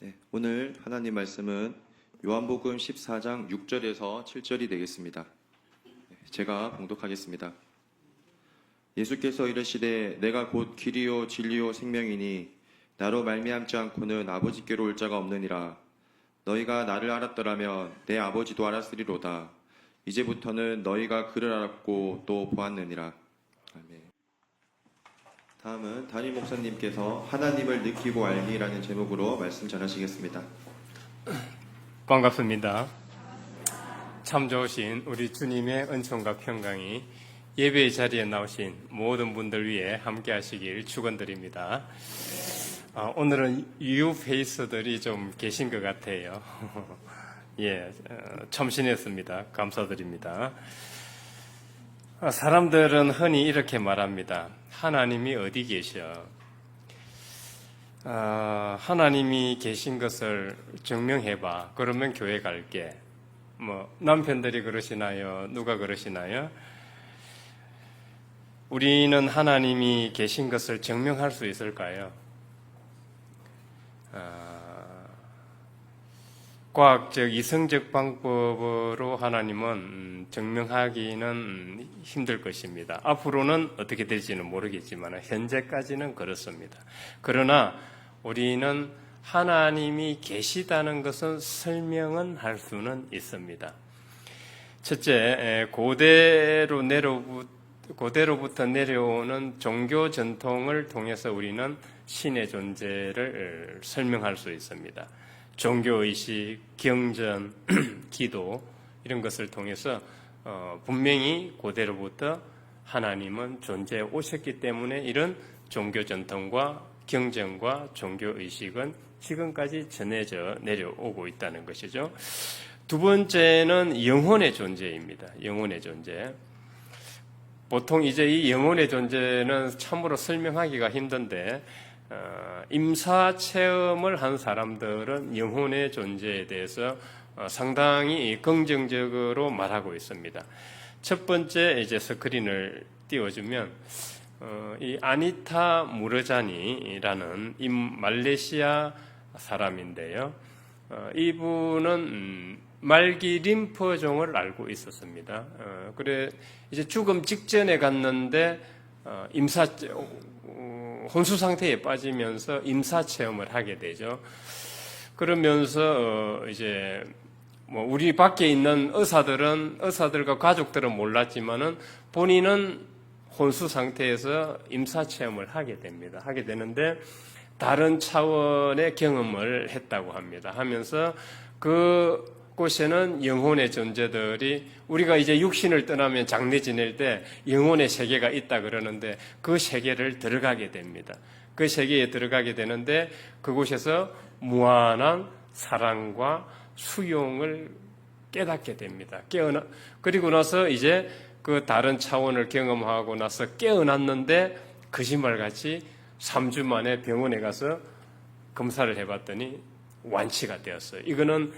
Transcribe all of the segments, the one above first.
네, 오늘 하나님 말씀은 요한복음 14장 6절에서 7절이 되겠습니다. 제가 봉독하겠습니다. 예수께서 이르시되 내가 곧 길이요 진리요 생명이니 나로 말미암지 않고는 아버지께로 올 자가 없느니라. 너희가 나를 알았더라면 내 아버지도 알았으리로다. 이제부터는 너희가 그를 알았고 또 보았느니라. 아멘. 다음은 담임 목사님께서 하나님을 느끼고 알기라는 제목으로 말씀 전하시겠습니다. 반갑습니다. 참 좋으신 우리 주님의 은총과 평강이 예배의 자리에 나오신 모든 분들 위해 함께 하시길 축원드립니다. 오늘은 유페이스들이 좀 계신 것 같아요. 예, 참신했습니다. 감사드립니다. 사람들은 흔히 이렇게 말합니다. 하나님이 어디 계셔? 하나님이 계신 것을 증명해봐. 그러면 교회 갈게. 남편들이 그러시나요? 누가 그러시나요? 우리는 하나님이 계신 것을 증명할 수 있을까요? 과학적, 이성적 방법으로 하나님은 증명하기는 힘들 것입니다. 앞으로는 어떻게 될지는 모르겠지만 현재까지는 그렇습니다. 그러나 우리는 하나님이 계시다는 것은 설명은 할 수는 있습니다. 첫째, 고대로부터 내려오는 종교 전통을 통해서 우리는 신의 존재를 설명할 수 있습니다. 종교의식, 경전, 기도 이런 것을 통해서 분명히 고대로부터 하나님은 존재해 오셨기 때문에 이런 종교 전통과 경전과 종교의식은 지금까지 전해져 내려오고 있다는 것이죠. 두 번째는 영혼의 존재입니다. 영혼의 존재. 보통 이제 이 영혼의 존재는 참으로 설명하기가 힘든데 임사 체험을 한 사람들은 영혼의 존재에 대해서 상당히 긍정적으로 말하고 있습니다. 첫 번째 이제 스크린을 띄워주면 이 아니타 무르자니라는 말레이시아 사람인데요. 이분은 말기 림프종을 앓고 있었습니다. 그래 이제 죽음 직전에 갔는데 혼수 상태에 빠지면서 임사 체험을 하게 되죠. 그러면서 이제 우리 밖에 있는 의사들과 가족들은 몰랐지만은 본인은 혼수 상태에서 임사 체험을 하게 됩니다. 하게 되는데 다른 차원의 경험을 했다고 합니다. 하면서 그곳에는 영혼의 존재들이 우리가 이제 육신을 떠나면 장례 지낼 때 영혼의 세계가 있다 그러는데 그 세계를 들어가게 됩니다. 그 세계에 들어가게 되는데 그곳에서 무한한 사랑과 수용을 깨닫게 됩니다. 그리고 나서 이제 그 다른 차원을 경험하고 나서 깨어났는데 거짓말같이 3주 만에 병원에 가서 검사를 해봤더니 완치가 되었어요. 이거는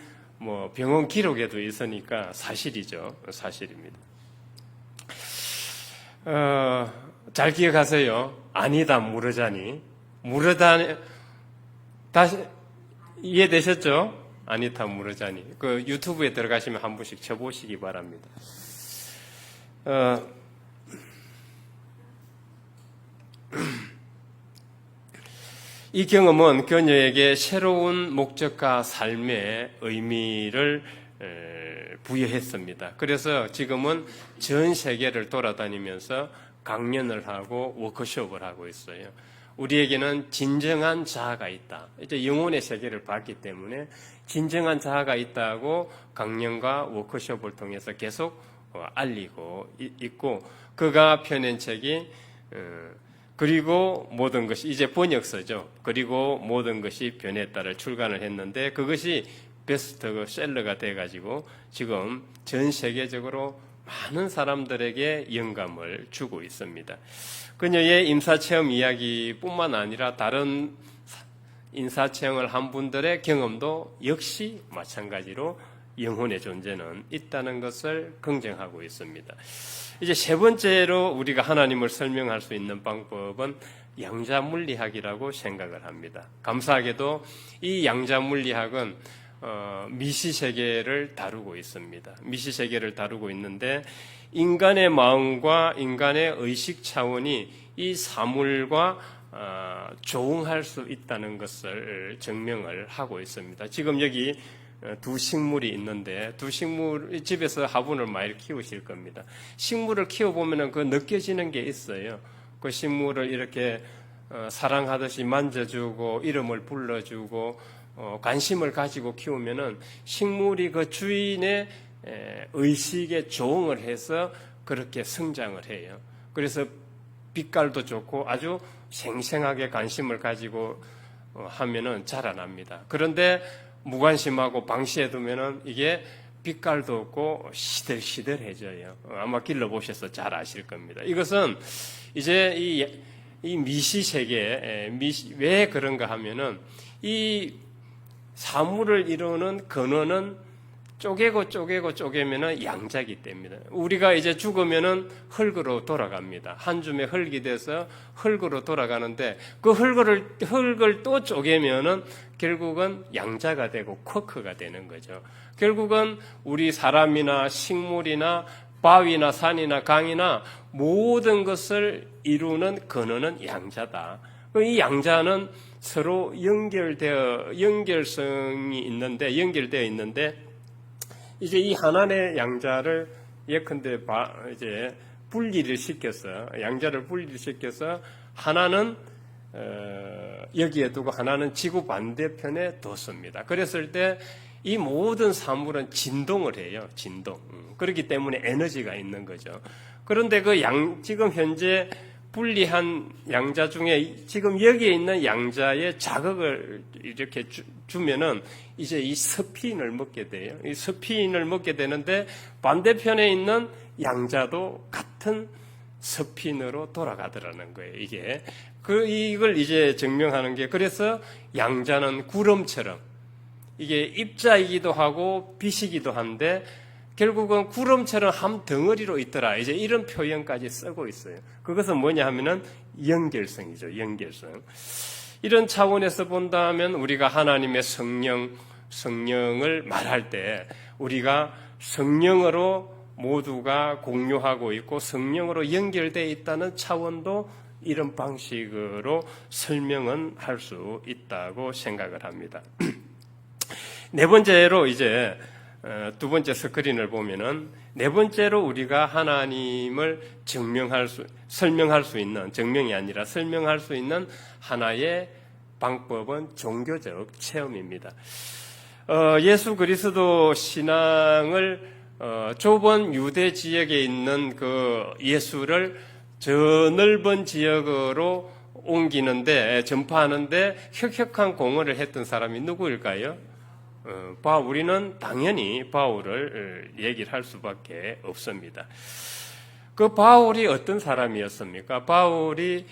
병원 기록에도 있으니까 사실이죠. 사실입니다. 잘 기억하세요. 아니다 무르자니. 다시 이해되셨죠? 아니다 무르자니. 그 유튜브에 들어가시면 한 번씩 쳐보시기 바랍니다. 이 경험은 그녀에게 새로운 목적과 삶의 의미를 부여했습니다. 그래서 지금은 전 세계를 돌아다니면서 강연을 하고 워크숍을 하고 있어요. 우리에게는 진정한 자아가 있다. 이제 영혼의 세계를 봤기 때문에 진정한 자아가 있다고 강연과 워크숍을 통해서 계속 알리고 있고, 그가 펴낸 책이 그리고 모든 것이, 이제 번역서죠. 그리고 모든 것이 변했다를 출간을 했는데 그것이 베스트셀러가 돼가지고 지금 전 세계적으로 많은 사람들에게 영감을 주고 있습니다. 그녀의 임사체험 이야기뿐만 아니라 다른 인사체험을 한 분들의 경험도 역시 마찬가지로 영혼의 존재는 있다는 것을 긍정하고 있습니다. 이제 세 번째로 우리가 하나님을 설명할 수 있는 방법은 양자 물리학이라고 생각을 합니다. 감사하게도 이 양자 물리학은 미시 세계를 다루고 있습니다. 미시 세계를 다루고 있는데 인간의 마음과 인간의 의식 차원이 이 사물과 조응할 수 있다는 것을 증명을 하고 있습니다. 지금 여기 두 식물이 있는데 두 식물 집에서 화분을 많이 키우실 겁니다. 식물을 키워보면 그 느껴지는 게 있어요. 그 식물을 이렇게 사랑하듯이 만져주고 이름을 불러주고 관심을 가지고 키우면은 식물이 그 주인의 의식에 조응을 해서 그렇게 성장을 해요. 그래서 빛깔도 좋고 아주 생생하게 관심을 가지고 하면은 자라납니다. 그런데 무관심하고 방치해두면은 이게 빛깔도 없고 시들시들해져요. 아마 길러보셔서 잘 아실 겁니다. 이것은 이제 이 미시 세계, 왜 그런가 하면은 이 사물을 이루는 근원은 쪼개면은 양자기 때문에 우리가 이제 죽으면은 흙으로 돌아갑니다. 한 줌의 흙이 돼서 흙으로 돌아가는데 그 흙을 또 쪼개면은 결국은 양자가 되고 쿼크가 되는 거죠. 결국은 우리 사람이나 식물이나 바위나 산이나 강이나 모든 것을 이루는 근원은 양자다. 이 양자는 서로 연결되어 있는데 이제 이 하나의 양자를 예컨대 이제 양자를 분리를 시켜서 하나는 여기에 두고 하나는 지구 반대편에 뒀습니다. 그랬을 때 이 모든 사물은 진동을 해요. 진동. 그렇기 때문에 에너지가 있는 거죠. 그런데 지금 현재 분리한 양자 중에 지금 여기에 있는 양자의 자극을 이렇게 주면은 이제 이 스피인을 먹게 돼요. 이 스피인을 먹게 되는데 반대편에 있는 양자도 같은 스피인으로 돌아가더라는 거예요. 이걸 이제 증명하는 게 그래서 양자는 구름처럼 이게 입자이기도 하고 빛이기도 한데 결국은 구름처럼 한 덩어리로 있더라. 이제 이런 표현까지 쓰고 있어요. 그것은 뭐냐 하면은 연결성이죠. 연결성. 이런 차원에서 본다면 우리가 하나님의 성령을 말할 때 우리가 성령으로 모두가 공유하고 있고 성령으로 연결되어 있다는 차원도 이런 방식으로 설명은 할 수 있다고 생각을 합니다. 네 번째로 이제 두 번째 스크린을 보면은 네 번째로 우리가 하나님을 설명할 수 있는 증명이 아니라 설명할 수 있는 하나의 방법은 종교적 체험입니다. 예수 그리스도 신앙을 좁은 유대 지역에 있는 그 예수를 저 넓은 지역으로 옮기는데 전파하는데 혁혁한 공헌을 했던 사람이 누구일까요? 우리는 당연히 바울을 얘기를 할 수밖에 없습니다. 그 바울이 어떤 사람이었습니까? 바울이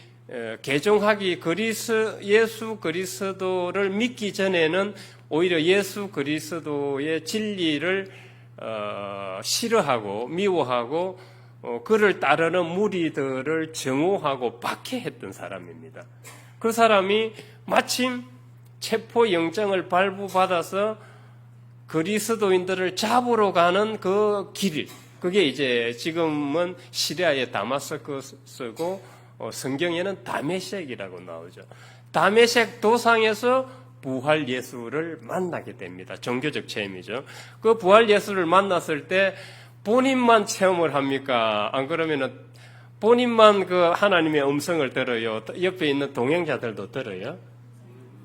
개종하기 예수 그리스도를 믿기 전에는 오히려 예수 그리스도의 진리를 싫어하고 미워하고 그를 따르는 무리들을 정오하고 박해했던 사람입니다. 그 사람이 마침 체포영장을 발부받아서 그리스도인들을 잡으러 가는 그 길, 그게 이제 지금은 시리아의 다마스커스고 성경에는 다메섹이라고 나오죠. 다메섹 도상에서 부활 예수를 만나게 됩니다. 종교적 체험이죠. 그 부활 예수를 만났을 때 본인만 체험을 합니까? 안 그러면은 본인만 그 하나님의 음성을 들어요? 옆에 있는 동행자들도 들어요?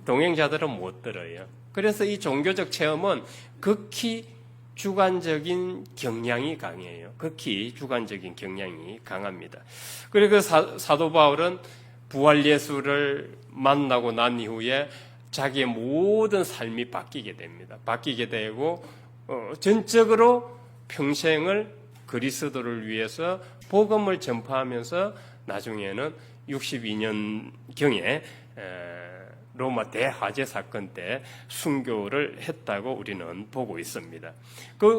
동행자들은 못 들어요. 그래서 이 종교적 체험은 극히 주관적인 경향이 강해요. 극히 주관적인 경향이 강합니다. 그리고 사도 바울은 부활 예수를 만나고 난 이후에 자기의 모든 삶이 바뀌게 됩니다. 바뀌게 되고 전적으로 평생을 그리스도를 위해서 복음을 전파하면서 나중에는 62년경에 로마 대화재 사건 때 순교를 했다고 우리는 보고 있습니다.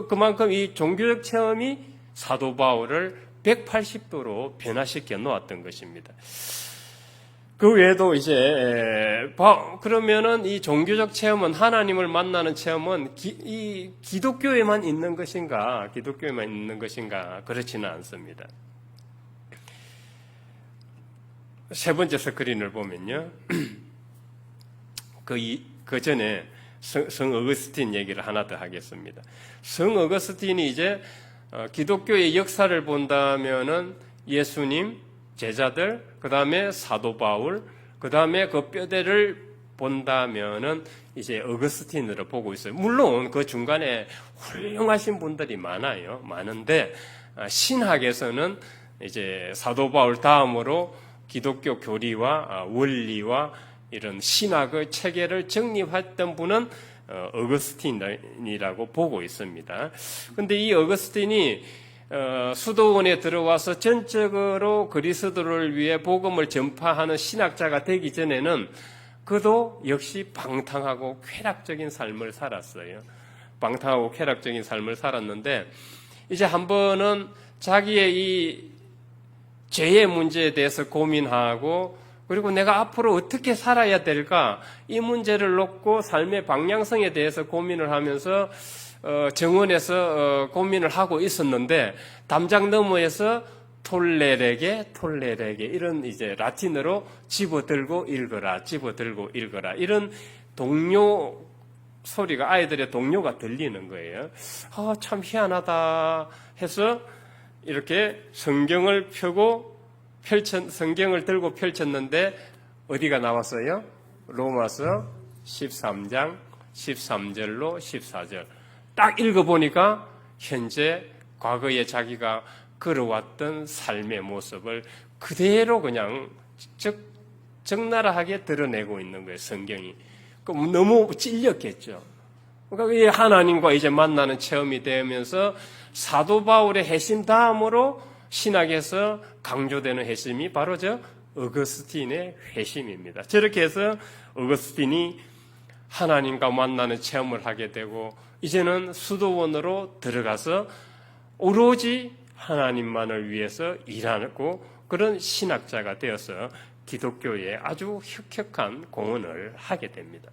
그만큼 이 종교적 체험이 사도 바울을 180도로 변화시켜 놓았던 것입니다. 그 외에도 이제 그러면은 이 종교적 체험은 하나님을 만나는 체험은 이 기독교에만 있는 것인가? 기독교에만 있는 것인가? 그렇지는 않습니다. 세 번째 스크린을 보면요. 그 전에 성 어거스틴 얘기를 하나 더 하겠습니다. 성 어거스틴이 이제 기독교의 역사를 본다면은 예수님, 제자들, 그 다음에 사도 바울, 그 다음에 그 뼈대를 본다면은 이제 어거스틴으로 보고 있어요. 물론 그 중간에 훌륭하신 분들이 많아요. 많은데 신학에서는 이제 사도 바울 다음으로 기독교 교리와 원리와 이런 신학의 체계를 정립했던 분은 어거스틴이라고 보고 있습니다. 그런데 이 어거스틴이 수도원에 들어와서 전적으로 그리스도를 위해 복음을 전파하는 신학자가 되기 전에는 그도 역시 방탕하고 쾌락적인 삶을 살았어요. 방탕하고 쾌락적인 삶을 살았는데 이제 한 번은 자기의 이 죄의 문제에 대해서 고민하고 그리고 내가 앞으로 어떻게 살아야 될까 이 문제를 놓고 삶의 방향성에 대해서 고민을 하면서 정원에서 고민을 하고 있었는데 담장 너머에서 톨레레게 이런 이제 라틴어로 집어들고 읽어라 이런 동료 소리가 아이들의 동료가 들리는 거예요. 참 희한하다 해서 이렇게 성경을 성경을 들고 펼쳤는데 어디가 나왔어요? 로마서 13장 13절로 14절. 딱 읽어보니까 현재 과거에 자기가 걸어왔던 삶의 모습을 그대로 그냥 적나라하게 드러내고 있는 거예요, 성경이. 그럼 너무 찔렸겠죠. 그러니까 이 하나님과 이제 만나는 체험이 되면서 사도 바울의 회심 다음으로 신학에서 강조되는 회심이 바로 저 어거스틴의 회심입니다. 저렇게 해서 어거스틴이 하나님과 만나는 체험을 하게 되고 이제는 수도원으로 들어가서 오로지 하나님만을 위해서 일하고 그런 신학자가 되어서 기독교에 아주 혁혁한 공헌을 하게 됩니다.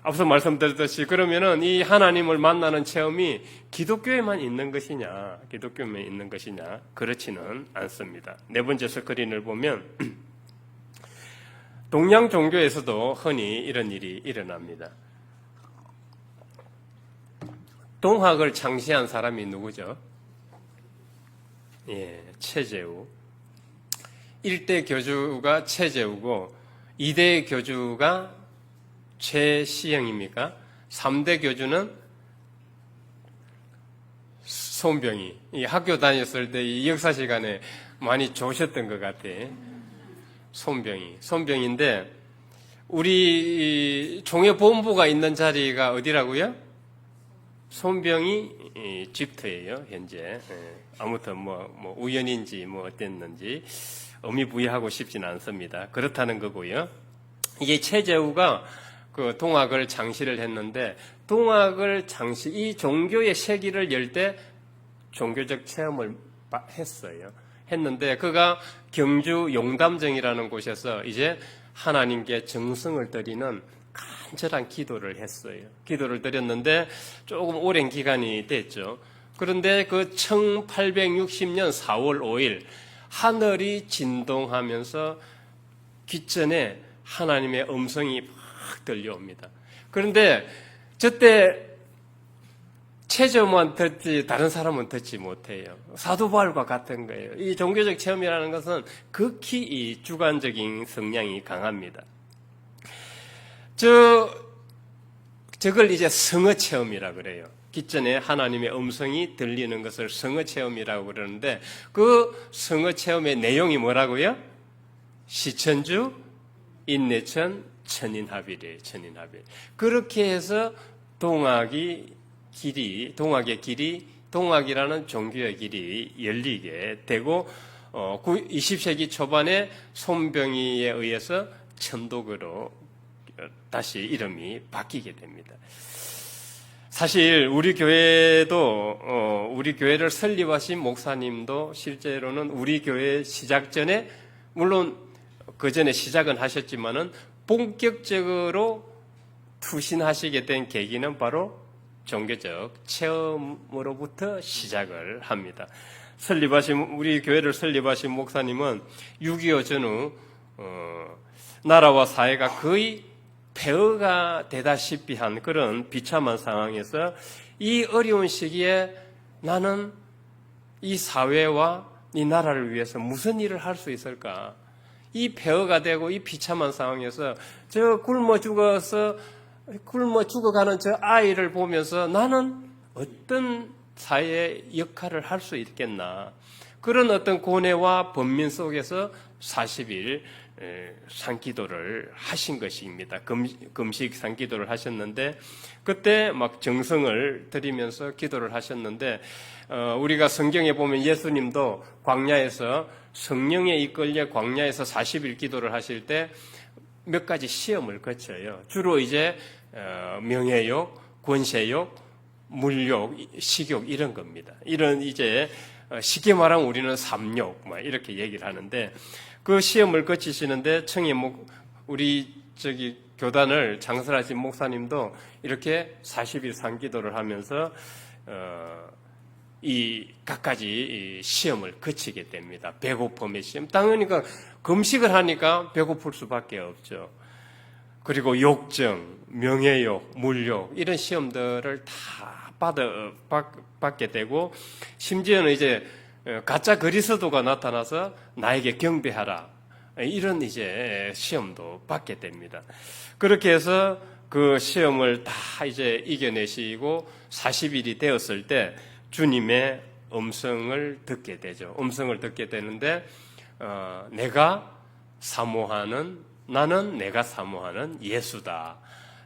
앞서 말씀드렸듯이 그러면은 이 하나님을 만나는 체험이 기독교에만 있는 것이냐, 기독교에만 있는 것이냐, 그렇지는 않습니다. 네 번째 스크린을 보면 동양 종교에서도 흔히 이런 일이 일어납니다. 동학을 창시한 사람이 누구죠? 최재우. 1대 교주가 최재우고 2대 교주가 최시영입니까? 3대 교주는 손병희. 이 학교 다녔을 때 이 역사 시간에 많이 좋으셨던 것 같아. 손병희인데 우리 종회 본부가 있는 자리가 어디라고요? 손병희 집터예요, 현재. 아무튼 뭐 우연인지 뭐 어땠는지 의미 부여하고 싶지는 않습니다. 그렇다는 거고요. 이게 최재우가 그 동학을 창시를 했는데 이 종교의 세기를 열 때 종교적 체험을 했는데 그가 경주 용담정이라는 곳에서 이제 하나님께 정성을 드리는 간절한 기도를 했어요. 기도를 드렸는데 조금 오랜 기간이 됐죠. 그런데 그 1860년 4월 5일 하늘이 진동하면서 귓전에 하나님의 음성이 막 들려옵니다. 그런데 저때 최저만 듣지 다른 사람은 듣지 못해요. 사도 바울과 같은 거예요. 이 종교적 체험이라는 것은 극히 이 주관적인 성향이 강합니다. 저걸 이제 성어 체험이라 그래요. 귓전에 하나님의 음성이 들리는 것을 성어 체험이라고 그러는데 그 성어 체험의 내용이 뭐라고요? 시천주, 인내천, 천인합일이에요. 천인합일. 그렇게 해서 동학의 길이, 동학이라는 종교의 길이 열리게 되고 20세기 초반에 손병희에 의해서 천독으로 다시 이름이 바뀌게 됩니다. 사실 우리 교회도 우리 교회를 설립하신 목사님도 실제로는 우리 교회 시작 전에 물론 그 전에 시작은 하셨지만은 본격적으로 투신하시게 된 계기는 바로 종교적 체험으로부터 시작을 합니다. 우리 교회를 설립하신 목사님은 6.25 전후 나라와 사회가 거의 폐허가 되다시피 한 그런 비참한 상황에서 이 어려운 시기에 나는 이 사회와 이 나라를 위해서 무슨 일을 할 수 있을까? 이 폐허가 되고 이 비참한 상황에서 저 굶어 죽어가는 저 아이를 보면서 나는 어떤 사회의 역할을 할 수 있겠나. 그런 어떤 고뇌와 번민 속에서 40일 산기도를 하신 것입니다. 금식 산기도를 하셨는데 그때 막 정성을 들이면서 기도를 하셨는데 우리가 성경에 보면 예수님도 광야에서 성령에 이끌려 광야에서 40일 기도를 하실 때 몇 가지 시험을 거쳐요. 주로 이제 명예욕, 권세욕, 물욕, 식욕 이런 겁니다. 이런 이제 쉽게 말하면 우리는 삼욕 이렇게 얘기를 하는데 그 시험을 거치시는데 우리 교단을 창설하신 목사님도 이렇게 40일 산기도를 하면서 이 갖가지 시험을 거치게 됩니다. 배고픔의 시험. 당연히 금식을 하니까 배고플 수밖에 없죠. 그리고 욕정, 명예욕, 물욕 이런 시험들을 다 받게 되고 심지어는 이제 가짜 그리스도가 나타나서 나에게 경배하라 이런 이제 시험도 받게 됩니다. 그렇게 해서 그 시험을 다 이제 이겨내시고 40일이 되었을 때 주님의 음성을 듣게 되죠. 음성을 듣게 되는데 나는 내가 사모하는 예수다.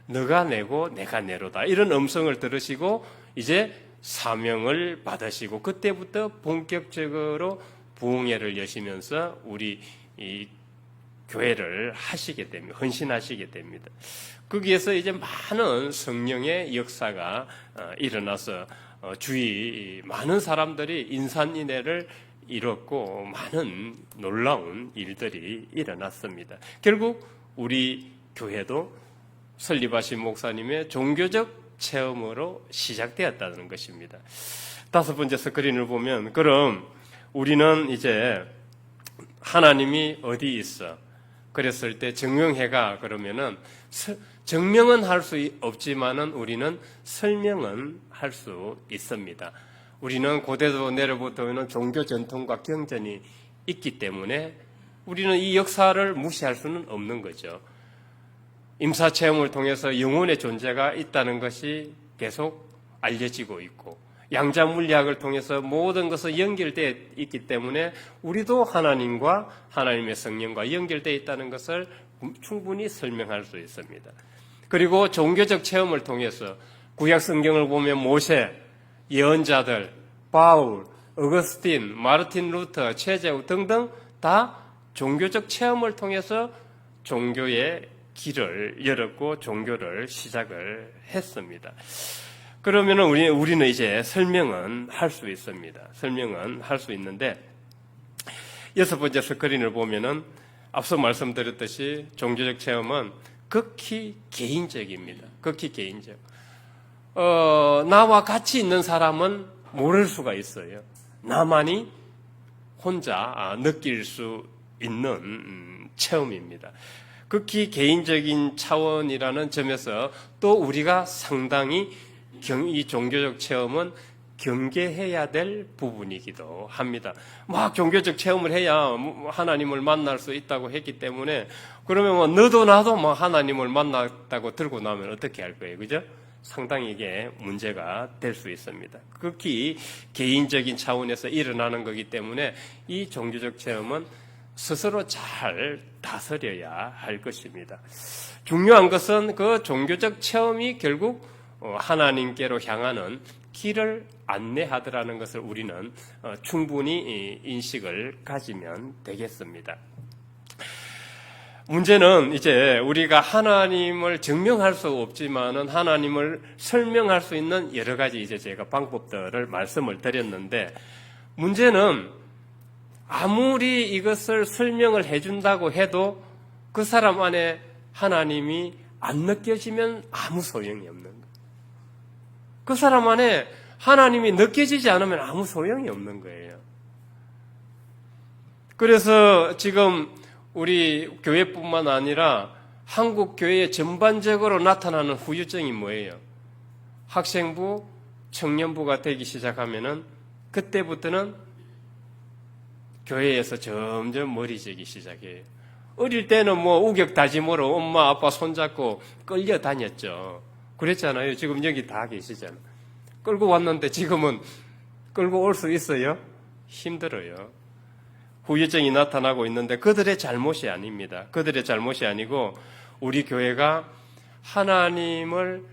너가 내고 내가 내로다. 이런 음성을 들으시고 이제 사명을 받으시고 그때부터 본격적으로 부흥회를 여시면서 우리 이 교회를 하시게 됩니다. 헌신하시게 됩니다. 거기에서 이제 많은 성령의 역사가 일어나서 주위 많은 사람들이 인산인해를 이뤘고 많은 놀라운 일들이 일어났습니다. 결국 우리 교회도 설립하신 목사님의 종교적 체험으로 시작되었다는 것입니다. 5번째 스크린을 보면 그럼 우리는 이제 하나님이 어디 있어? 그랬을 때 증명해가 그러면은 증명은 할 수 없지만은 우리는 설명은 할 수 있습니다. 우리는 고대도 내려부터는 종교 전통과 경전이 있기 때문에 우리는 이 역사를 무시할 수는 없는 거죠. 임사체험을 통해서 영혼의 존재가 있다는 것이 계속 알려지고 있고 양자물리학을 통해서 모든 것이 연결되어 있기 때문에 우리도 하나님과 하나님의 성령과 연결되어 있다는 것을 충분히 설명할 수 있습니다. 그리고 종교적 체험을 통해서 구약 성경을 보면 모세, 예언자들, 바울, 어거스틴, 마르틴 루터, 최재우 등등 다 종교적 체험을 통해서 종교의 길을 열었고 종교를 시작을 했습니다. 그러면 우리는 이제 설명은 할 수 있습니다. 설명은 할 수 있는데 6번째 스크린을 보면은 앞서 말씀드렸듯이 종교적 체험은 극히 개인적입니다. 극히 개인적. 나와 같이 있는 사람은 모를 수가 있어요. 나만이 혼자 느낄 수 있는 체험입니다. 극히 개인적인 차원이라는 점에서 또 우리가 상당히 이 종교적 체험은 경계해야 될 부분이기도 합니다. 막 종교적 체험을 해야 하나님을 만날 수 있다고 했기 때문에 그러면 너도 나도 하나님을 만났다고 들고 나면 어떻게 할 거예요? 그죠? 상당히 이게 문제가 될 수 있습니다. 극히 개인적인 차원에서 일어나는 거기 때문에 이 종교적 체험은 스스로 잘 다스려야 할 것입니다. 중요한 것은 그 종교적 체험이 결국 하나님께로 향하는 길을 안내하더라는 것을 우리는 충분히 인식을 가지면 되겠습니다. 문제는 이제 우리가 하나님을 증명할 수 없지만은 하나님을 설명할 수 있는 여러 가지 이제 제가 방법들을 말씀을 드렸는데 문제는 아무리 이것을 설명을 해준다고 해도 그 사람 안에 하나님이 안 느껴지면 아무 소용이 없는 거예요. 그 사람 안에 하나님이 느껴지지 않으면 아무 소용이 없는 거예요. 그래서 지금 우리 교회뿐만 아니라 한국 교회에 전반적으로 나타나는 후유증이 뭐예요? 학생부, 청년부가 되기 시작하면은 그때부터는 교회에서 점점 머리 재기 시작해요. 어릴 때는 뭐 우격다짐으로 엄마 아빠 손잡고 끌려다녔죠. 그랬잖아요. 지금 여기 다 계시잖아요. 끌고 왔는데 지금은 끌고 올 수 있어요? 힘들어요. 후유증이 나타나고 있는데 그들의 잘못이 아닙니다. 그들의 잘못이 아니고 우리 교회가 하나님을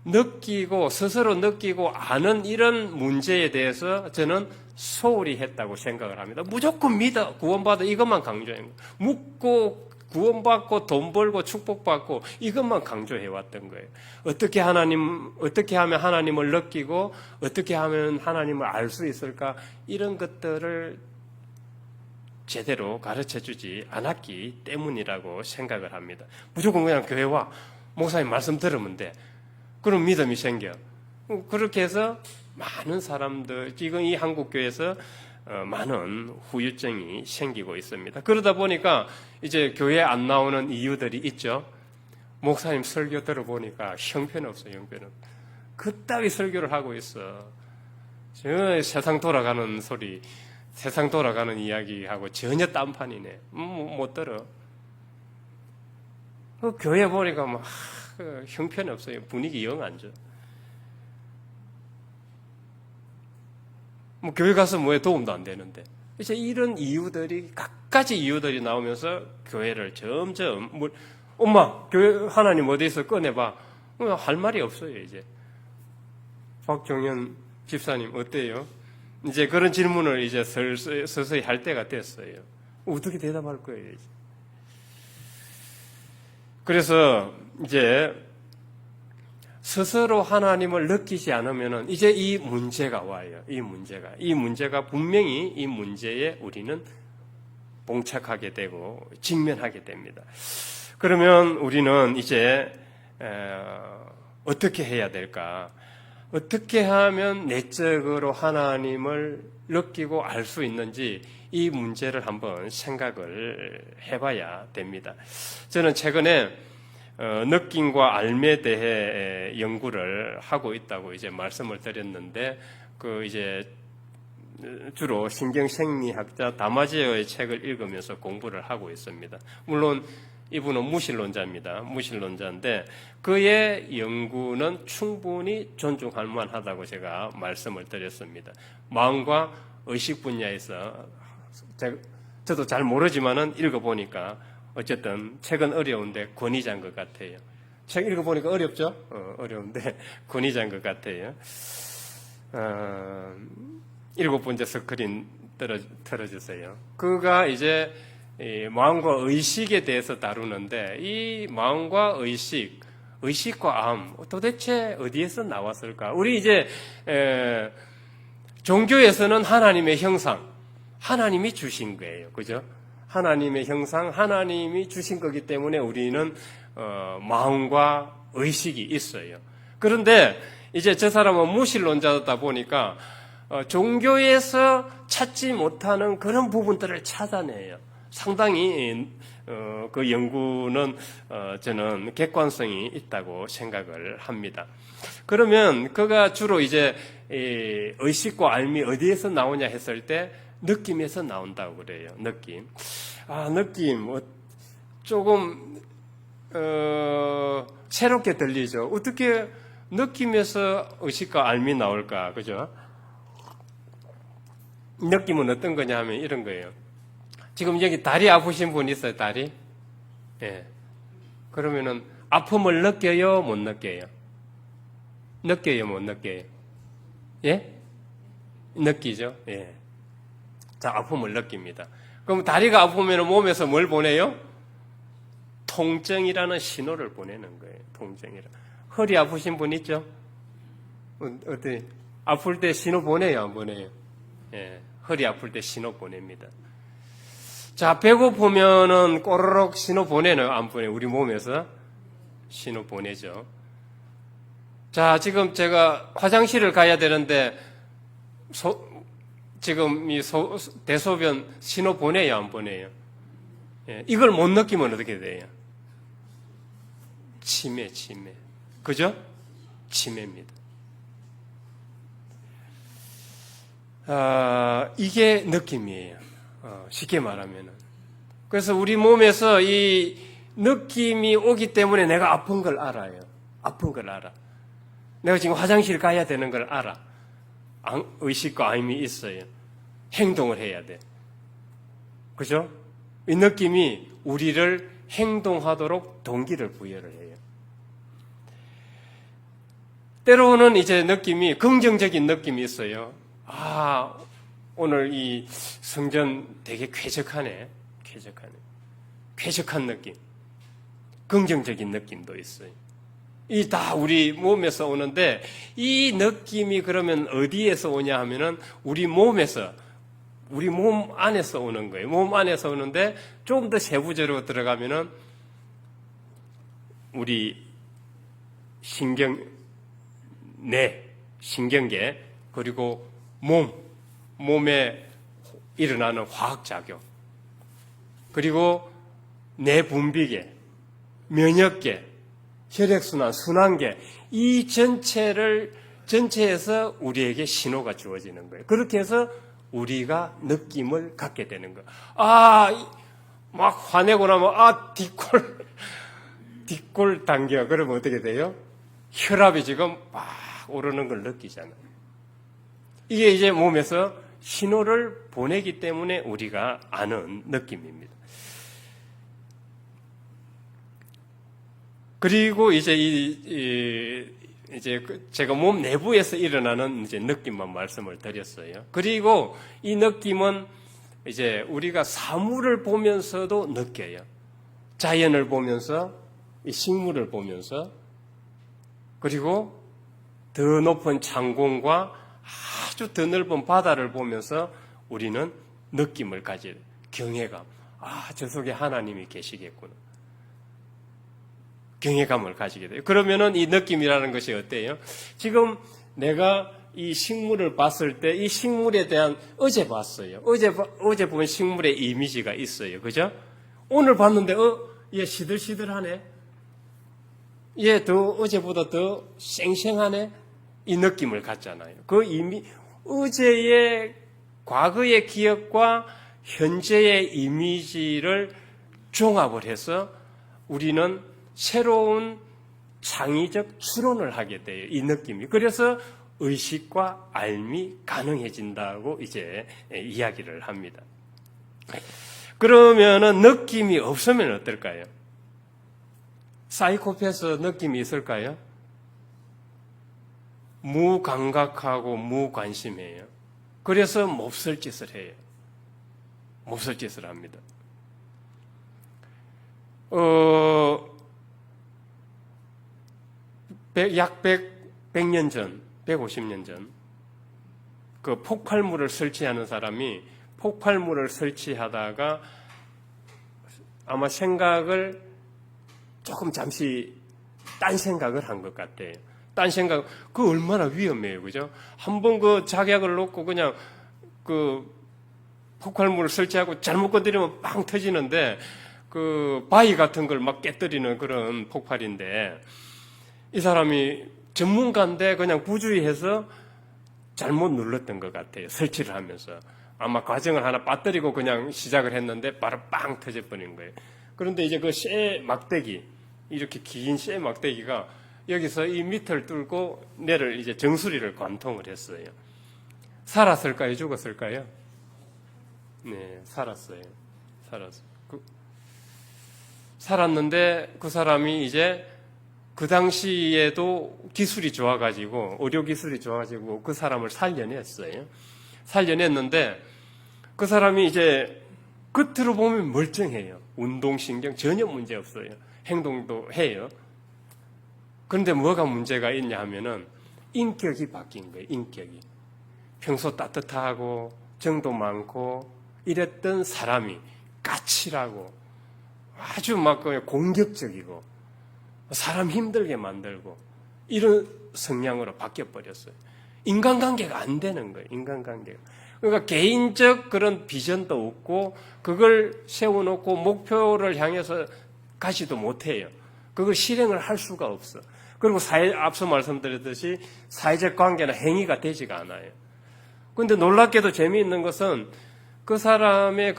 느끼고 스스로 느끼고 아는 이런 문제에 대해서 저는 소홀히 했다고 생각을 합니다. 무조건 믿어 구원받아 이것만 강조해요. 묻고 구원받고 돈 벌고 축복받고 이것만 강조해왔던 거예요. 어떻게 하면 하나님을 느끼고 어떻게 하면 하나님을 알 수 있을까 이런 것들을 제대로 가르쳐주지 않았기 때문이라고 생각을 합니다. 무조건 그냥 교회 와 목사님 말씀 들으면 돼. 그럼 믿음이 생겨. 그렇게 해서 많은 사람들 지금 이 한국교회에서 많은 후유증이 생기고 있습니다. 그러다 보니까 이제 교회에 안 나오는 이유들이 있죠. 목사님 설교 들어보니까 형편없어요. 형편없어. 그따위 설교를 하고 있어. 저 세상 돌아가는 소리 세상 돌아가는 이야기하고 전혀 딴판이네. 못 들어. 그 교회 보니까 뭐 형편이 없어요. 분위기 영 안 좋아. 뭐 교회 가서 뭐에 도움도 안 되는데. 이제 이런 이유들이 각가지 이유들이 나오면서 교회를 점점 엄마 교회 하나님 어디 있어 꺼내봐. 할 말이 없어요 이제. 박종현 집사님 어때요? 이제 그런 질문을 이제 서서히 할 때가 됐어요. 어떻게 대답할 거예요 이제. 그래서 이제 스스로 하나님을 느끼지 않으면은 이제 이 문제가 와요. 이 문제가 분명히 이 문제에 우리는 봉착하게 되고 직면하게 됩니다. 그러면 우리는 이제 어떻게 해야 될까? 어떻게 하면 내적으로 하나님을 느끼고 알 수 있는지 이 문제를 한번 생각을 해봐야 됩니다. 저는 최근에 느낌과 알에 대해 연구를 하고 있다고 이제 말씀을 드렸는데, 그 이제 주로 신경생리학자 다마지어의 책을 읽으면서 공부를 하고 있습니다. 물론 이분은 무신론자입니다. 무신론자인데 그의 연구는 충분히 존중할 만하다고 제가 말씀을 드렸습니다. 마음과 의식 분야에서 저도 잘 모르지만은 읽어보니까 어쨌든 책은 어려운데 권위자인 것 같아요. 책 읽어보니까 어렵죠? 어려운데 권위자인 것 같아요. 7번째 스크린 틀어주세요. 그가 이제 이 마음과 의식에 대해서 다루는데 이 마음과 의식과 암 도대체 어디에서 나왔을까? 우리 이제 종교에서는 하나님의 형상, 하나님이 주신 거예요. 그죠? 하나님의 형상, 하나님이 주신 거기 때문에 우리는 마음과 의식이 있어요. 그런데 이제 저 사람은 무신론자다 보니까 종교에서 찾지 못하는 그런 부분들을 찾아내요. 상당히 그 연구는 저는 객관성이 있다고 생각을 합니다. 그러면 그가 주로 이제 의식과 알미 어디에서 나오냐 했을 때 느낌에서 나온다고 그래요. 느낌. 느낌 조금 새롭게 들리죠. 어떻게 느낌에서 의식과 알미 나올까? 그죠? 느낌은 어떤 거냐 하면 이런 거예요. 지금 여기 다리 아프신 분 있어요, 다리? 예. 그러면은, 아픔을 느껴요, 못 느껴요? 느껴요, 못 느껴요? 예? 느끼죠? 예. 자, 아픔을 느낍니다. 그럼 다리가 아프면 몸에서 뭘 보내요? 통증이라는 신호를 보내는 거예요, 통증이라. 허리 아프신 분 있죠? 어때? 아플 때 신호 보내요, 안 보내요? 예. 허리 아플 때 신호 보냅니다. 자, 배고프면은 꼬르륵 신호 보내는 안 보내? 우리 몸에서 신호 보내죠. 자, 지금 제가 화장실을 가야 되는데 지금 대소변 신호 보내요, 안 보내요? 예, 이걸 못 느끼면 어떻게 돼요? 치매. 그죠? 치매입니다. 이게 느낌이에요. 쉽게 말하면은. 그래서 우리 몸에서 이 느낌이 오기 때문에 내가 아픈 걸 알아요. 아픈 걸 알아. 내가 지금 화장실 가야 되는 걸 알아. 의식과 암이 있어요. 행동을 해야 돼. 그죠? 이 느낌이 우리를 행동하도록 동기를 부여를 해요. 때로는 이제 느낌이, 긍정적인 느낌이 있어요. 오늘 이 성전 되게 쾌적한 느낌. 긍정적인 느낌도 있어요. 이 다 우리 몸에서 오는데, 이 느낌이 그러면 어디에서 오냐 하면은 우리 몸 안에서 오는 거예요. 몸 안에서 오는데, 좀 더 세부적으로 들어가면은 우리 신경계, 그리고 몸에 일어나는 화학작용, 그리고 내분비계, 면역계, 혈액순환, 순환계, 이 전체에서 우리에게 신호가 주어지는 거예요. 그렇게 해서 우리가 느낌을 갖게 되는 거예요. 막 화내고 나면, 뒷골 당겨. 그러면 어떻게 돼요? 혈압이 지금 막 오르는 걸 느끼잖아요. 이게 이제 몸에서 신호를 보내기 때문에 우리가 아는 느낌입니다. 그리고 이제 이제 제가 몸 내부에서 일어나는 이제 느낌만 말씀을 드렸어요. 그리고 이 느낌은 이제 우리가 사물을 보면서도 느껴요. 자연을 보면서, 이 식물을 보면서, 그리고 더 높은 창공과 아주 더 넓은 바다를 보면서 우리는 느낌을 가질, 경외감. 저 속에 하나님이 계시겠구나. 경외감을 가지게 돼요. 그러면은 이 느낌이라는 것이 어때요? 지금 내가 이 식물을 봤을 때 이 식물에 대한, 어제 봤어요. 어제 본 식물의 이미지가 있어요. 그죠? 오늘 봤는데, 얘 시들시들하네. 얘 어제보다 더 쌩쌩하네. 이 느낌을 갖잖아요. 어제의 과거의 기억과 현재의 이미지를 종합을 해서 우리는 새로운 창의적 추론을 하게 돼요. 이 느낌이. 그래서 의식과 알미 가능해진다고 이제 이야기를 합니다. 그러면은 느낌이 없으면 어떨까요? 사이코패스 느낌이 있을까요? 무감각하고 무관심해요. 그래서 몹쓸 짓을 해요. 몹쓸 짓을 합니다. 약 100년 전, 150년 전, 그 폭발물을 설치하는 사람이 폭발물을 설치하다가 아마 생각을 조금 잠시 딴 생각을 한 것 같아요. 딴 생각, 그 얼마나 위험해요. 그죠? 한번 그 작약을 놓고 그냥 그 폭발물을 설치하고 잘못 건드리면 빵 터지는데 그 바위 같은 걸 막 깨뜨리는 그런 폭발인데 이 사람이 전문가인데 그냥 부주의해서 잘못 눌렀던 것 같아요. 설치를 하면서. 아마 과정을 하나 빠뜨리고 그냥 시작을 했는데 바로 빵 터져버린 거예요. 그런데 이제 그 쇠 막대기, 이렇게 긴 쇠 막대기가 여기서 이 밑을 뚫고 뇌를 이제 정수리를 관통을 했어요. 살았을까요? 죽었을까요? 네, 살았어요. 살았는데 그 사람이 이제 그 당시에도 기술이 좋아가지고, 의료 기술이 좋아가지고 그 사람을 살려냈어요. 살려냈는데 그 사람이 이제 겉으로 보면 멀쩡해요. 운동신경 전혀 문제 없어요. 행동도 해요. 그런데 뭐가 문제가 있냐 하면은 인격이 바뀐 거예요. 인격이. 평소 따뜻하고 정도 많고 이랬던 사람이 까칠하고 아주 막 공격적이고 사람 힘들게 만들고 이런 성향으로 바뀌어버렸어요. 인간관계가 안 되는 거예요. 인간관계가. 그러니까 개인적 그런 비전도 없고 그걸 세워놓고 목표를 향해서 가지도 못해요. 그걸 실행을 할 수가 없어. 그리고 앞서 말씀드렸듯이 사회적 관계나 행위가 되지가 않아요. 그런데 놀랍게도 재미있는 것은 그 사람의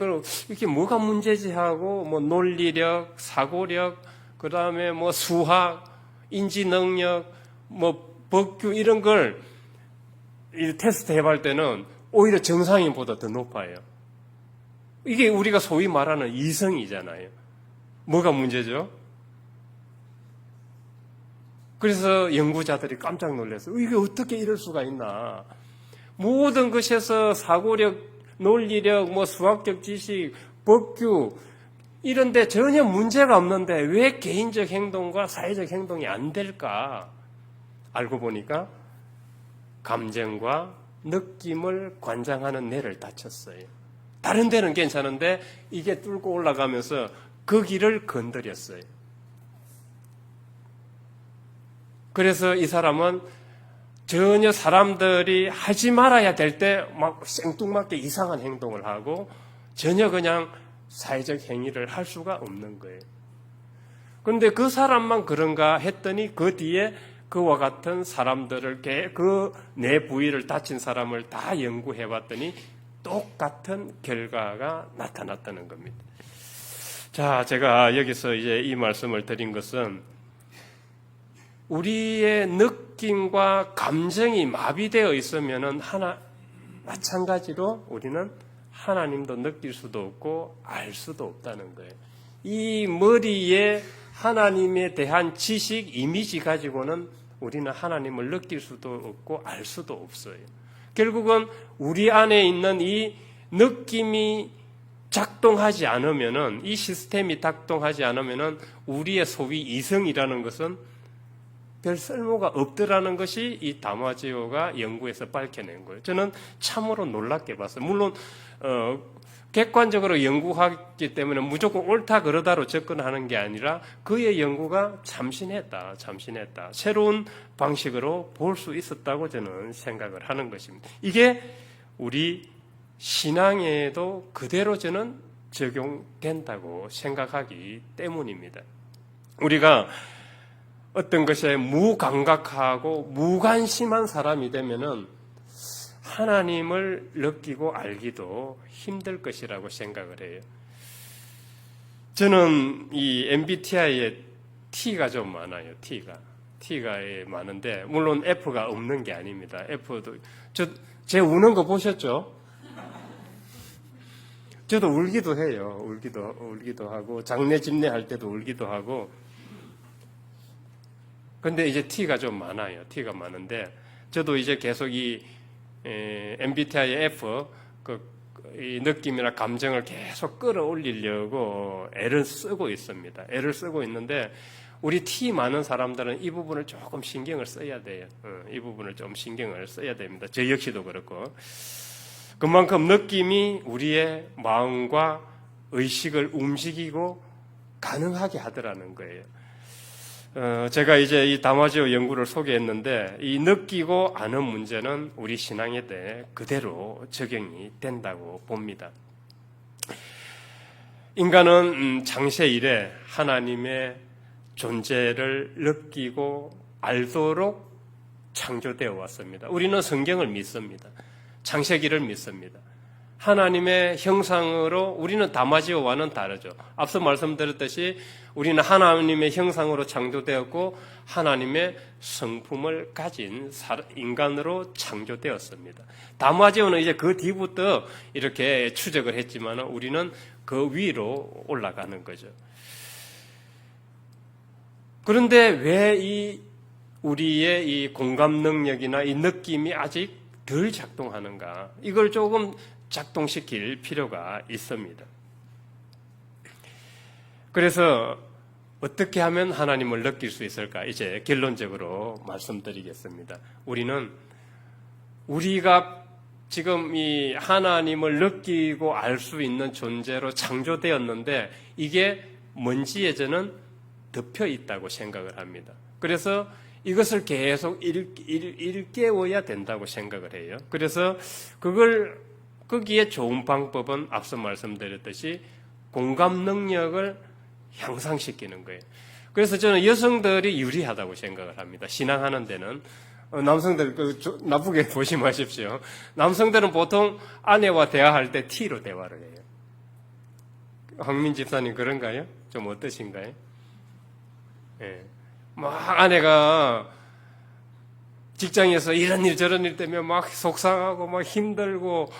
이렇게 뭐가 문제지 하고 뭐 논리력, 사고력, 그 다음에 뭐 수학, 인지 능력, 뭐 법규 이런 걸 테스트 해볼 때는 오히려 정상인보다 더 높아요. 이게 우리가 소위 말하는 이성이잖아요. 뭐가 문제죠? 그래서 연구자들이 깜짝 놀랐어요. 이게 어떻게 이럴 수가 있나. 모든 것에서 사고력, 논리력, 뭐 수학적 지식, 법규 이런데 전혀 문제가 없는데 왜 개인적 행동과 사회적 행동이 안 될까? 알고 보니까 감정과 느낌을 관장하는 뇌를 다쳤어요. 다른 데는 괜찮은데 이게 뚫고 올라가면서 그 길을 건드렸어요. 그래서 이 사람은 전혀 사람들이 하지 말아야 될 때 막 생뚱맞게 이상한 행동을 하고 전혀 그냥 사회적 행위를 할 수가 없는 거예요. 그런데 그 사람만 그런가 했더니 그 뒤에 그와 같은 사람들을 그 뇌 부위를 다친 사람을 다 연구해 봤더니 똑같은 결과가 나타났다는 겁니다. 자, 제가 여기서 이제 이 말씀을 드린 것은 우리의 느낌과 감정이 마비되어 있으면은 마찬가지로 우리는 하나님도 느낄 수도 없고 알 수도 없다는 거예요. 이 머리에 하나님에 대한 지식, 이미지 가지고는 우리는 하나님을 느낄 수도 없고 알 수도 없어요. 결국은 우리 안에 있는 이 느낌이 작동하지 않으면은, 이 시스템이 작동하지 않으면은 우리의 소위 이성이라는 것은 별 쓸모가 없더라는 것이 이 다마지오가 연구에서 밝혀낸 거예요. 저는 참으로 놀랍게 봤어요. 물론 객관적으로 연구하기 때문에 무조건 옳다 그러다로 접근하는 게 아니라 그의 연구가 참신했다. 새로운 방식으로 볼 수 있었다고 저는 생각을 하는 것입니다. 이게 우리 신앙에도 그대로 저는 적용된다고 생각하기 때문입니다. 우리가 어떤 것에 무감각하고 무관심한 사람이 되면은 하나님을 느끼고 알기도 힘들 것이라고 생각을 해요. 저는 이 MBTI에 T가 좀 많아요. T가 많은데 물론 F가 없는 게 아닙니다. F도 제 우는 거 보셨죠? 저도 울기도 해요. 울기도 하고 장례 집례 할 때도 울기도 하고. 근데 이제 T가 좀 많아요. T가 많은데 저도 이제 계속 이 MBTI F 이 느낌이나 감정을 계속 끌어올리려고 애를 쓰고 있습니다. 애를 쓰고 있는데 우리 T 많은 사람들은 이 부분을 조금 신경을 써야 돼요. 이 부분을 좀 신경을 써야 됩니다. 저 역시도 그렇고 그만큼 느낌이 우리의 마음과 의식을 움직이고 가능하게 하더라는 거예요. 제가 이제 이 다마지오 연구를 소개했는데 이 느끼고 아는 문제는 우리 신앙에 대해 그대로 적용이 된다고 봅니다. 인간은 창세 이래 하나님의 존재를 느끼고 알도록 창조되어 왔습니다. 우리는 성경을 믿습니다. 창세기를 믿습니다. 하나님의 형상으로 우리는 다마지오와는 다르죠. 앞서 말씀드렸듯이 우리는 하나님의 형상으로 창조되었고 하나님의 성품을 가진 인간으로 창조되었습니다. 다마지오는 이제 그 뒤부터 이렇게 추적을 했지만 우리는 그 위로 올라가는 거죠. 그런데 왜 우리의 이 공감 능력이나 이 느낌이 아직 덜 작동하는가? 이걸 조금 작동시킬 필요가 있습니다. 그래서 어떻게 하면 하나님을 느낄 수 있을까? 이제 결론적으로 말씀드리겠습니다. 우리가 지금 이 하나님을 느끼고 알 수 있는 존재로 창조되었는데 이게 먼지에 저는 덮여 있다고 생각을 합니다. 그래서 이것을 계속 일깨워야 된다고 생각을 해요. 그래서 거기에 좋은 방법은 앞서 말씀드렸듯이 공감 능력을 향상시키는 거예요. 그래서 저는 여성들이 유리하다고 생각을 합니다. 신앙하는 데는. 남성들 나쁘게 보지 마십시오. 남성들은 보통 아내와 대화할 때 T로 대화를 해요. 황민 집사님 그런가요? 좀 어떠신가요? 예. 막 아내가 직장에서 이런 일 저런 일 때문에 막 속상하고 막 힘들고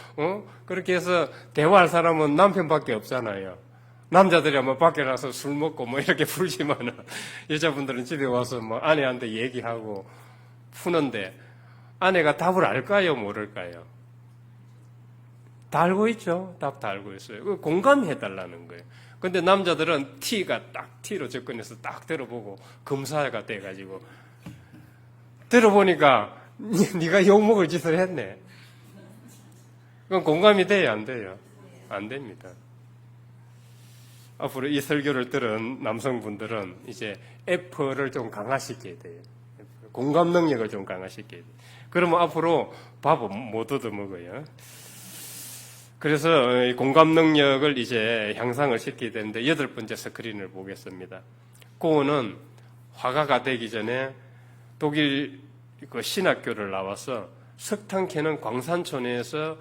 그렇게 해서 대화할 사람은 남편밖에 없잖아요. 남자들이 아마 밖에 나서 술 먹고 뭐 이렇게 풀지만은 여자분들은 집에 와서 뭐 아내한테 얘기하고 푸는데 아내가 답을 알까요? 모를까요? 다 알고 있죠. 답 다 알고 있어요. 공감해달라는 거예요. 근데 남자들은 T가 딱 T로 접근해서 딱 들어보고 검사가 돼가지고 들어보니까 네가 욕먹을 짓을 했네. 그건 공감이 돼요? 안 돼요? 안 됩니다. 앞으로 이 설교를 들은 남성분들은 이제 F를 좀 강화시켜야 돼요. 공감 능력을 좀 강화시켜야 돼요. 그러면 앞으로 밥은 못 얻어먹어요. 그래서 공감 능력을 이제 향상을 시켜야 되는데 8번째 스크린을 보겠습니다. 그거는 화가가 되기 전에 독일 그 신학교를 나와서 석탄 캐는 광산촌에서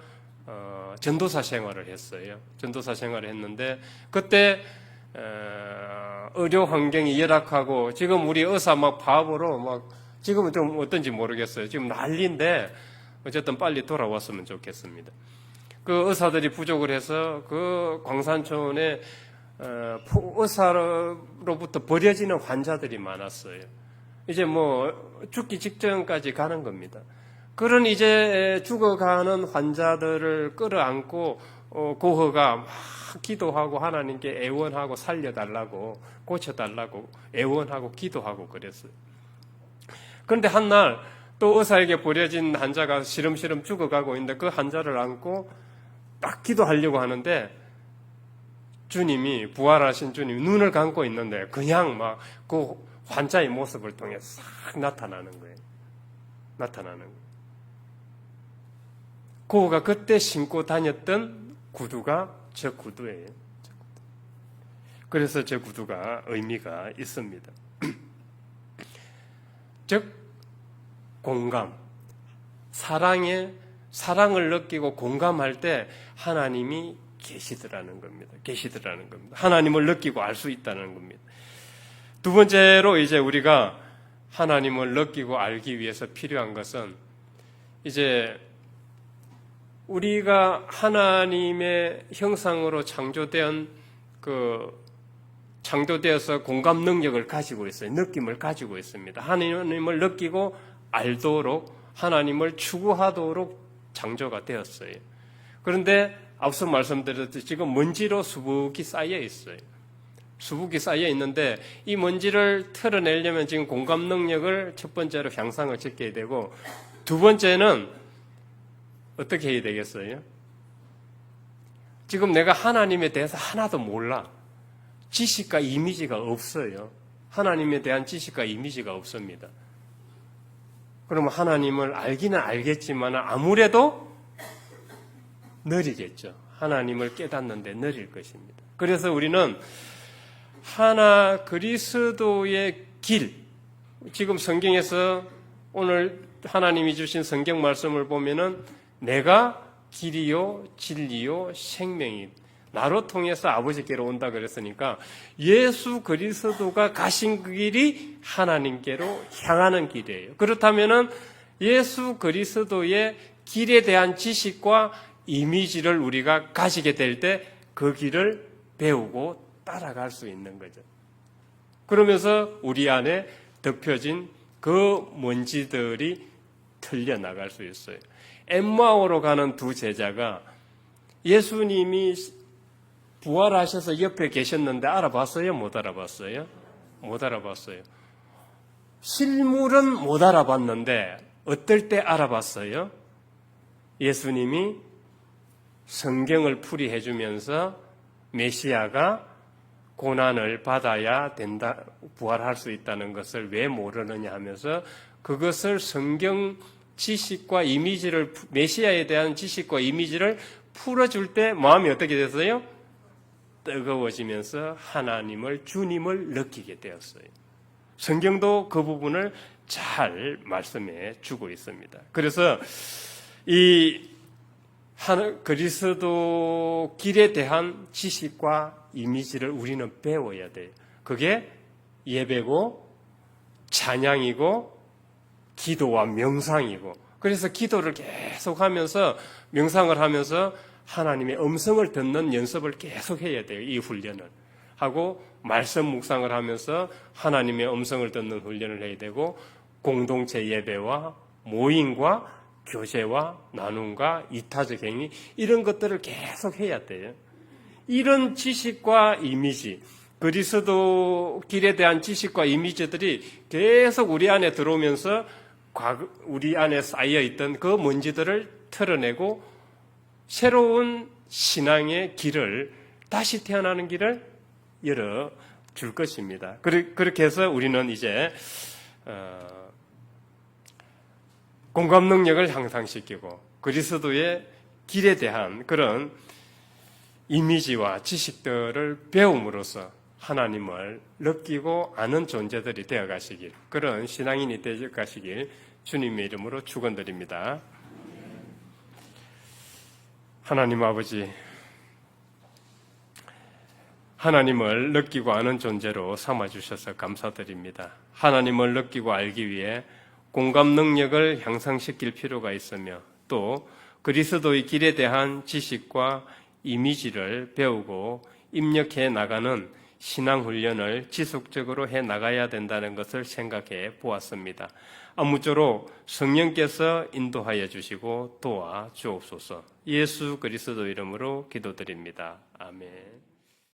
전도사 생활을 했어요. 전도사 생활을 했는데 그때 의료 환경이 열악하고 지금 우리 의사 막 파업으로 막 지금은 좀 어떤지 모르겠어요. 지금 난리인데 어쨌든 빨리 돌아왔으면 좋겠습니다. 그 의사들이 부족을 해서 그 광산촌에 의사로부터 버려지는 환자들이 많았어요. 이제 뭐 죽기 직전까지 가는 겁니다. 그런 이제 죽어가는 환자들을 끌어안고 고흐가 막 기도하고 하나님께 애원하고 살려달라고 고쳐달라고 애원하고 기도하고 그랬어요. 그런데 한날 또 의사에게 버려진 환자가 시름시름 죽어가고 있는데 그 환자를 안고 딱 기도하려고 하는데 주님이 부활하신 주님이 눈을 감고 있는데 그냥 막 그 환자의 모습을 통해 싹 나타나는 거예요. 나타나는 거예요. 고흐가 그때 신고 다녔던 구두가 저 구두예요. 그래서 저 구두가 의미가 있습니다. 즉 공감, 사랑을 느끼고 공감할 때 하나님이 계시더라는 겁니다. 계시더라는 겁니다. 하나님을 느끼고 알 수 있다는 겁니다. 두 번째로 이제 우리가 하나님을 느끼고 알기 위해서 필요한 것은 이제 우리가 하나님의 형상으로 창조되어서 공감 능력을 가지고 있어요. 느낌을 가지고 있습니다. 하나님을 느끼고 알도록 하나님을 추구하도록 창조가 되었어요. 그런데 앞서 말씀드렸듯이 지금 먼지로 수북이 쌓여 있어요. 수북이 쌓여 있는데 이 먼지를 털어내려면 지금 공감 능력을 첫 번째로 향상을 시켜야 되고 두 번째는 어떻게 해야 되겠어요? 지금 내가 하나님에 대해서 하나도 몰라. 지식과 이미지가 없어요. 하나님에 대한 지식과 이미지가 없습니다. 그러면 하나님을 알기는 알겠지만 아무래도 느리겠죠. 하나님을 깨닫는데 느릴 것입니다. 그래서 우리는 그리스도의 길, 지금 성경에서 오늘 하나님이 주신 성경 말씀을 보면은 내가 길이요 진리요 생명이 나로 통해서 아버지께로 온다 그랬으니까 예수 그리스도가 가신 그 길이 하나님께로 향하는 길이에요. 그렇다면은 예수 그리스도의 길에 대한 지식과 이미지를 우리가 가지게 될 때 그 길을 배우고 따라갈 수 있는 거죠. 그러면서 우리 안에 덮여진 그 먼지들이 털려나갈 수 있어요. 엠마오로 가는 두 제자가 예수님이 부활하셔서 옆에 계셨는데 알아봤어요? 못 알아봤어요? 못 알아봤어요. 실물은 못 알아봤는데 어떨 때 알아봤어요? 예수님이 성경을 풀이해 주면서 메시아가 고난을 받아야 된다, 부활할 수 있다는 것을 왜 모르느냐 하면서 그것을 성경 지식과 이미지를, 메시아에 대한 지식과 이미지를 풀어줄 때 마음이 어떻게 됐어요? 뜨거워지면서 하나님을, 주님을 느끼게 되었어요. 성경도 그 부분을 잘 말씀해 주고 있습니다. 그래서 이 그리스도 길에 대한 지식과 이미지를 우리는 배워야 돼요. 그게 예배고 찬양이고 기도와 명상이고, 그래서 기도를 계속하면서 명상을 하면서 하나님의 음성을 듣는 연습을 계속 해야 돼요. 이 훈련을 하고 말씀 묵상을 하면서 하나님의 음성을 듣는 훈련을 해야 되고, 공동체 예배와 모임과 교제와 나눔과 이타적 행위, 이런 것들을 계속 해야 돼요. 이런 지식과 이미지, 그리스도 길에 대한 지식과 이미지들이 계속 우리 안에 들어오면서 우리 안에 쌓여있던 그 먼지들을 털어내고 새로운 신앙의 길을, 다시 태어나는 길을 열어줄 것입니다. 그렇게 해서 우리는 이제 공감 능력을 향상시키고 그리스도의 길에 대한 그런 이미지와 지식들을 배움으로써 하나님을 느끼고 아는 존재들이 되어가시길, 그런 신앙인이 되어가시길 주님의 이름으로 축원드립니다. 하나님 아버지, 하나님을 느끼고 아는 존재로 삼아주셔서 감사드립니다. 하나님을 느끼고 알기 위해 공감 능력을 향상시킬 필요가 있으며, 또 그리스도의 길에 대한 지식과 이미지를 배우고 입력해 나가는 신앙훈련을 지속적으로 해 나가야 된다는 것을 생각해 보았습니다. 아무쪼록 성령께서 인도하여 주시고 도와 주옵소서. 예수 그리스도 이름으로 기도드립니다. 아멘.